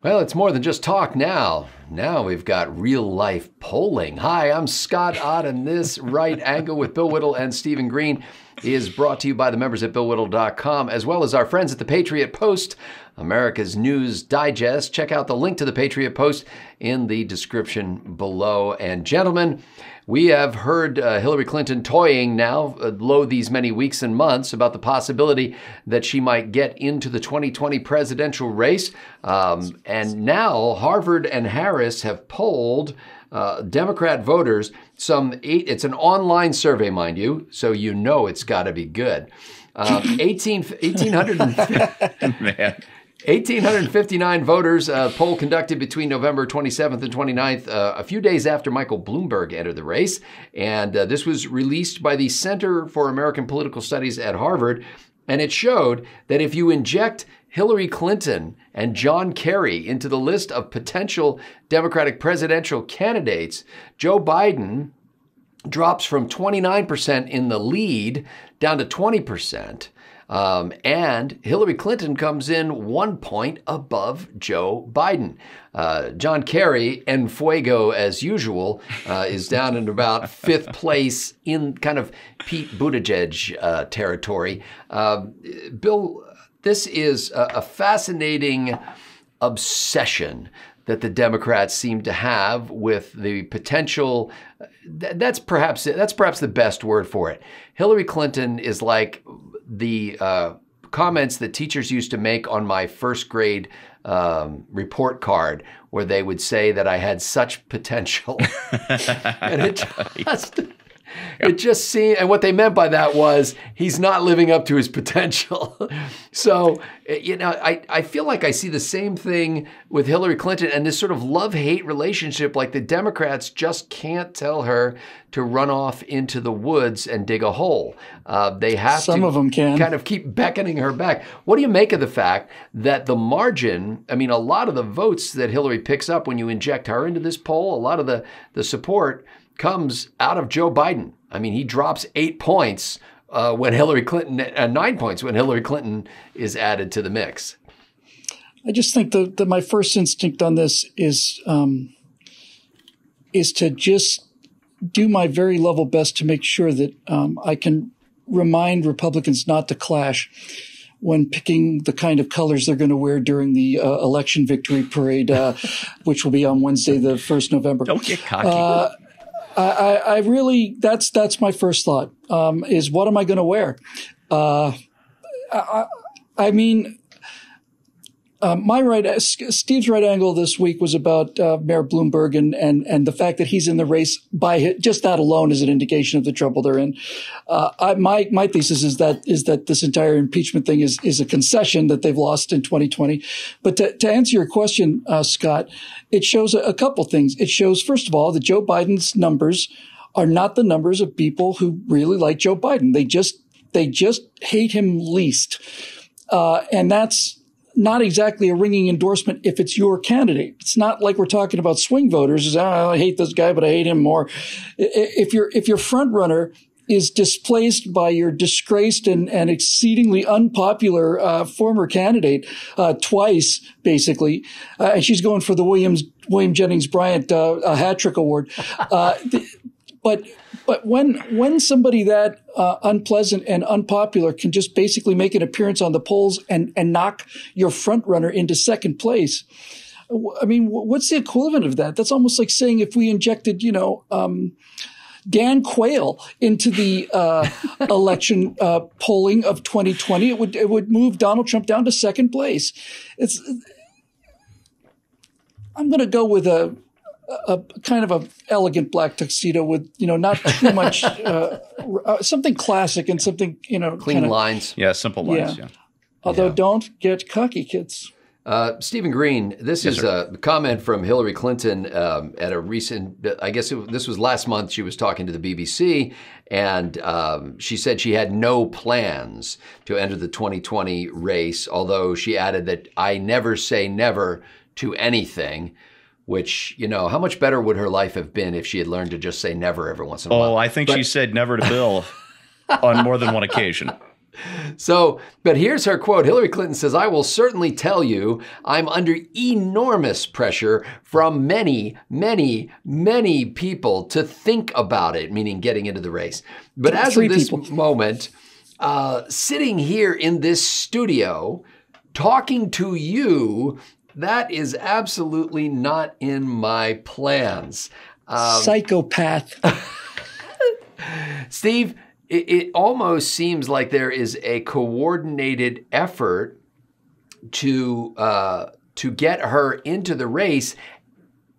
Well, it's more than just talk now. Now we've got real-life polling. Hi, I'm Scott Ott, and this Right Angle with Bill Whittle and Stephen Green is brought to you by the members at BillWhittle.com, as well as our friends at the Patriot Post, America's News Digest. Check out the link to the Patriot Post in the description below. And gentlemen, we have heard Hillary Clinton toying now, lo these many weeks and months, about the possibility that she might get into the 2020 presidential race. And now Harvard and Harris have polled Democrat voters. It's an online survey, mind you, so you know it's got to be good. 1,859 voters, poll conducted between November 27th and 29th, a few days after Michael Bloomberg entered the race. And this was released by the Center for American Political Studies at Harvard. And it showed that if you inject Hillary Clinton and John Kerry into the list of potential Democratic presidential candidates, Joe Biden drops from 29% in the lead down to 20%. And Hillary Clinton comes in 1 point above Joe Biden. John Kerry, en fuego as usual, is down in about fifth place in kind of Pete Buttigieg territory. Bill, this is a fascinating obsession that the Democrats seem to have with the potential. That's perhaps the best word for it. Hillary Clinton is like the comments that teachers used to make on my first grade report card, where they would say that I had such potential. And it just seemed, and what they meant by that was he's not living up to his potential. So, you know, I feel like I see the same thing with Hillary Clinton and this sort of love-hate relationship. Like the Democrats just can't tell her to run off into the woods and dig a hole. They have Some of them can kind of keep beckoning her back. What do you make of the fact that the margin, I mean, a lot of the votes that Hillary picks up when you inject her into this poll, a lot of the support comes out of Joe Biden. I mean, he drops 8 points when Hillary Clinton, 9 points when Hillary Clinton is added to the mix. I just think that my first instinct on this is to just do my very level best to make sure that I can remind Republicans not to clash when picking the kind of colors they're going to wear during the election victory parade, which will be on Wednesday, the 1st November. Don't get cocky. I really, that's my first thought, is what am I going to wear? I mean, Steve's right angle this week was about Mayor Bloomberg and the fact that he's in the race just that alone is an indication of the trouble they're in. My thesis is that this entire impeachment thing is a concession that they've lost in 2020. But to answer your question, Scott, it shows a couple things. It shows, first of all, that Joe Biden's numbers are not the numbers of people who really like Joe Biden. They just hate him least. And that's not exactly a ringing endorsement if it's your candidate. It's not like we're talking about swing voters. I hate this guy, but I hate him more. If your front runner is displaced by your disgraced and exceedingly unpopular former candidate twice, basically, and she's going for the William Jennings Bryant hat trick award. But when somebody that unpleasant and unpopular can just basically make an appearance on the polls and knock your front runner into second place, I mean, what's the equivalent of that? That's almost like saying if we injected, Dan Quayle into the election polling of 2020, it would move Donald Trump down to second place. I'm going to go with a kind of a elegant black tuxedo with, not too much, something classic and something, clean lines. Yeah. Simple lines. Yeah. Although don't get cocky, kids. Stephen Green, this is a comment from Hillary Clinton at a recent, this was last month. She was talking to the BBC and she said she had no plans to enter the 2020 race, although she added that I never say never to anything. Which, how much better would her life have been if she had learned to just say never every once in a while? Oh, I think she said never to Bill on more than one occasion. So, but here's her quote. Hillary Clinton says, "I will certainly tell you I'm under enormous pressure from many, many, many people to think about it," meaning getting into the race. But as of this moment, sitting here in this studio, talking to you, that is absolutely not in my plans. Psychopath. Steve, it almost seems like there is a coordinated effort to get her into the race,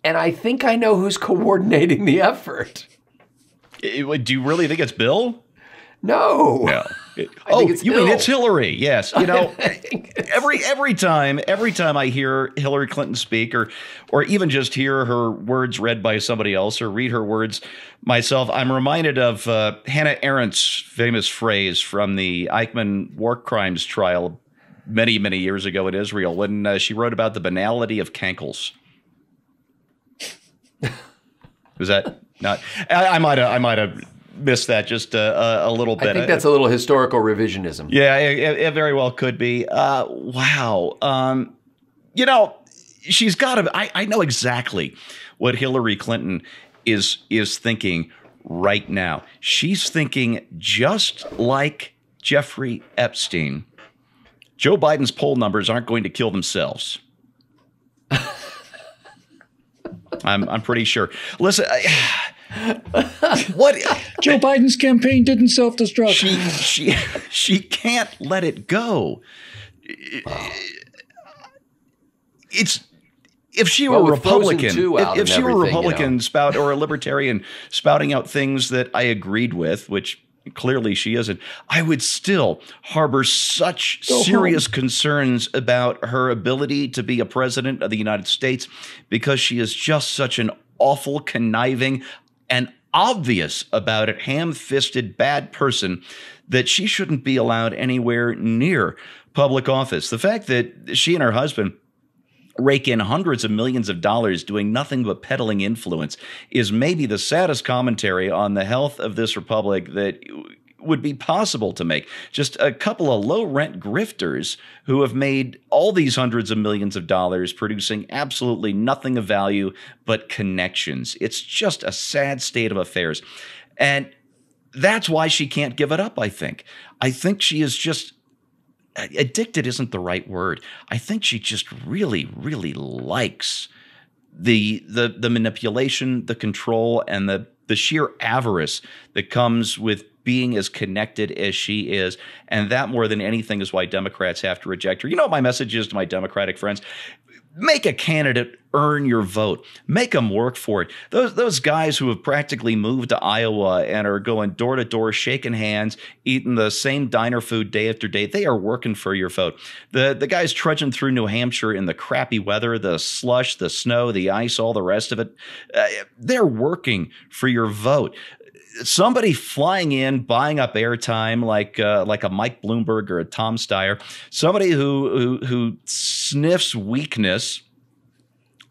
and I think I know who's coordinating the effort. Do you really think it's Bill? No. No. Mean it's Hillary? Yes. You know, every time I hear Hillary Clinton speak, or even just hear her words read by somebody else, or read her words myself, I'm reminded of Hannah Arendt's famous phrase from the Eichmann war crimes trial many, many years ago in Israel, when she wrote about the banality of cankles. Was that not? I might have missed that just a little bit. I think that's a little historical revisionism. Yeah, it very well could be. Wow. You know, she's got to. I know exactly what Hillary Clinton is thinking right now. She's thinking just like Jeffrey Epstein. Joe Biden's poll numbers aren't going to kill themselves. I'm pretty sure. Listen. What Joe Biden's campaign didn't self-destruct. She can't let it go. It's if she were a Republican, if she were a Republican or a libertarian spouting out things that I agreed with, which clearly she isn't, I would still harbor such serious concerns about her ability to be a president of the United States, because she is just such an awful, conniving, and obvious about it, ham-fisted bad person, that she shouldn't be allowed anywhere near public office. The fact that she and her husband rake in hundreds of millions of dollars doing nothing but peddling influence is maybe the saddest commentary on the health of this republic that would be possible to make. Just a couple of low-rent grifters who have made all these hundreds of millions of dollars producing absolutely nothing of value but connections. It's just a sad state of affairs. And that's why she can't give it up, I think. I think she is just addicted isn't the right word. I think she just really, really likes the manipulation, the control, and the sheer avarice that comes with being as connected as she is. And that, more than anything, is why Democrats have to reject her. You know what my message is to my Democratic friends? Make a candidate earn your vote. Make them work for it. Those guys who have practically moved to Iowa and are going door to door, shaking hands, eating the same diner food day after day, they are working for your vote. The guys trudging through New Hampshire in the crappy weather, the slush, the snow, the ice, all the rest of it, they're working for your vote. Somebody flying in, buying up airtime like a Mike Bloomberg or a Tom Steyer, somebody who sniffs weakness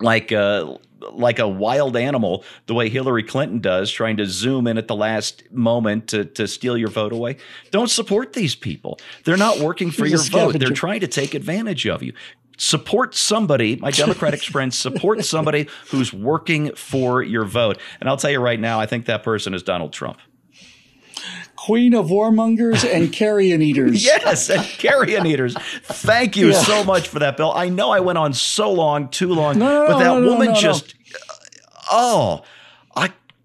like a wild animal, the way Hillary Clinton does, trying to zoom in at the last moment to steal your vote away. Don't support these people. They're not working for your vote. They're trying to take advantage of you. Support somebody, my Democratic friends, support somebody who's working for your vote. And I'll tell you right now, I think that person is Donald Trump. Queen of warmongers and carrion eaters. Yes, and carrion eaters. Thank you so much for that, Bill. I know I went on so long, too long, but that woman just,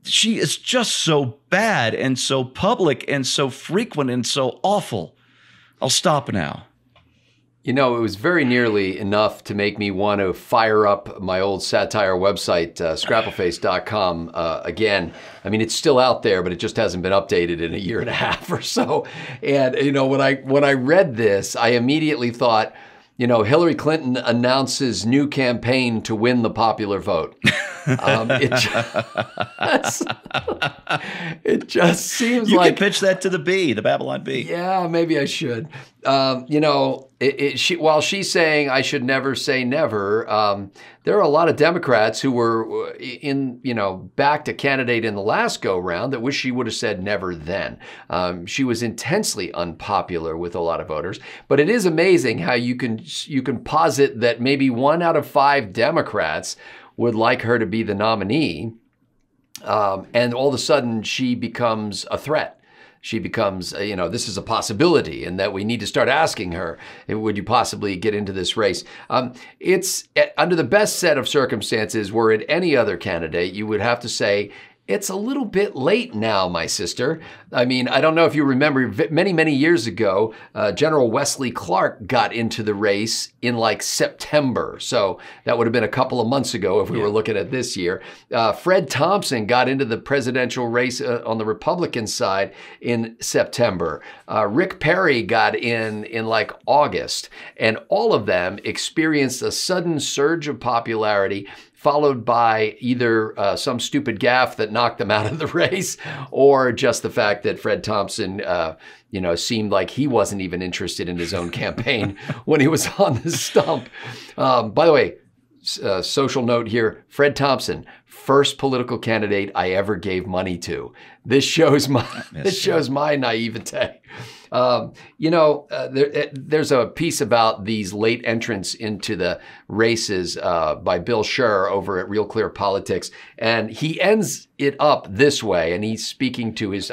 she is just so bad and so public and so frequent and so awful. I'll stop now. You know, it was very nearly enough to make me want to fire up my old satire website, scrappleface.com, again. I mean, it's still out there, but it just hasn't been updated in a year and a half or so. And, you know, when I read this, I immediately thought, you know, Hillary Clinton announces new campaign to win the popular vote. It just seems you like could pitch that to the Babylon Bee. Yeah, maybe I should. While she's saying I should never say never, there are a lot of Democrats who were backed a candidate in the last go round that wish she would have said never then. She was intensely unpopular with a lot of voters, but it is amazing how you can posit that maybe 1 out of 5 Democrats would like her to be the nominee, and all of a sudden she becomes a threat. She becomes, this is a possibility, and that we need to start asking her, would you possibly get into this race? It's under the best set of circumstances, were it any other candidate, you would have to say, it's a little bit late now, my sister. I mean, I don't know if you remember many, many years ago, General Wesley Clark got into the race in like September. So that would have been a couple of months ago if we were looking at this year. Fred Thompson got into the presidential race on the Republican side in September. Rick Perry got in like August. And all of them experienced a sudden surge of popularity, followed by either some stupid gaffe that knocked them out of the race, or just the fact that Fred Thompson, seemed like he wasn't even interested in his own campaign when he was on the stump. By the way, social note here, Fred Thompson, first political candidate I ever gave money to. This shows my naivete. There's a piece about these late entrants into the races by Bill Scherr over at Real Clear Politics, and he ends it up this way, and he's speaking to his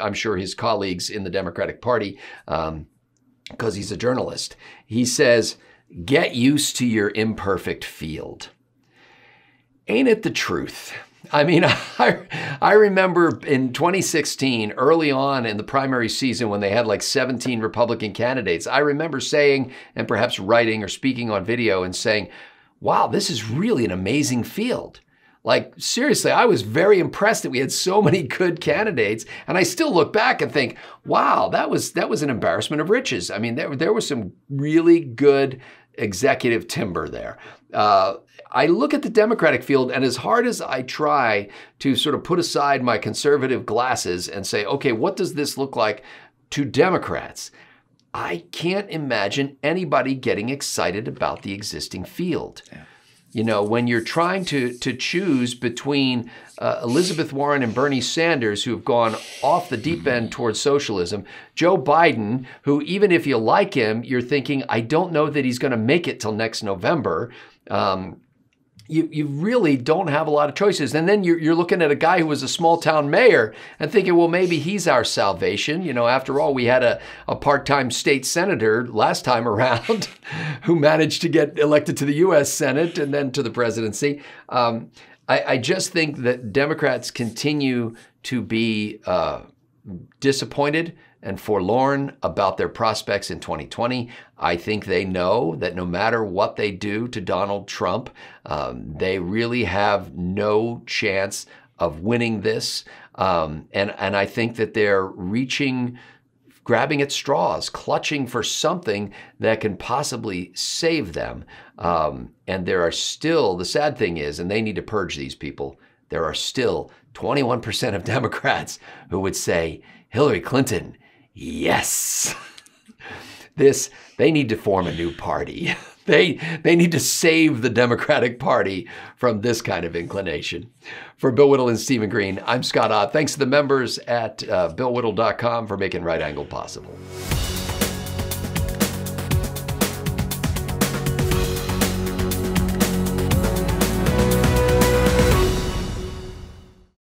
colleagues in the Democratic Party, because he's a journalist. He says, "Get used to your imperfect field." Ain't it the truth? I mean, I remember in 2016, early on in the primary season when they had like 17 Republican candidates, I remember saying, and perhaps writing or speaking on video and saying, wow, this is really an amazing field. Like, seriously, I was very impressed that we had so many good candidates. And I still look back and think, wow, that was an embarrassment of riches. I mean, there was some really good executive timber there. I look at the Democratic field, and as hard as I try to sort of put aside my conservative glasses and say, okay, what does this look like to Democrats? I can't imagine anybody getting excited about the existing field. Yeah. When you're trying to choose between Elizabeth Warren and Bernie Sanders, who have gone off the deep end towards socialism, Joe Biden, who even if you like him, you're thinking, I don't know that he's going to make it till next November. You really don't have a lot of choices. And then you're looking at a guy who was a small town mayor and thinking, well, maybe he's our salvation. After all, we had a part-time state senator last time around who managed to get elected to the U.S. Senate and then to the presidency. I just think that Democrats continue to be disappointed and forlorn about their prospects in 2020. I think they know that no matter what they do to Donald Trump, they really have no chance of winning this. And I think that they're grabbing at straws, clutching for something that can possibly save them. And there are still, the sad thing is, and they need to purge these people, there are still 21% of Democrats who would say, Hillary Clinton, yes. They need to form a new party. They need to save the Democratic Party from this kind of inclination. For Bill Whittle and Stephen Green, I'm Scott Ott. Thanks to the members at BillWhittle.com for making Right Angle possible.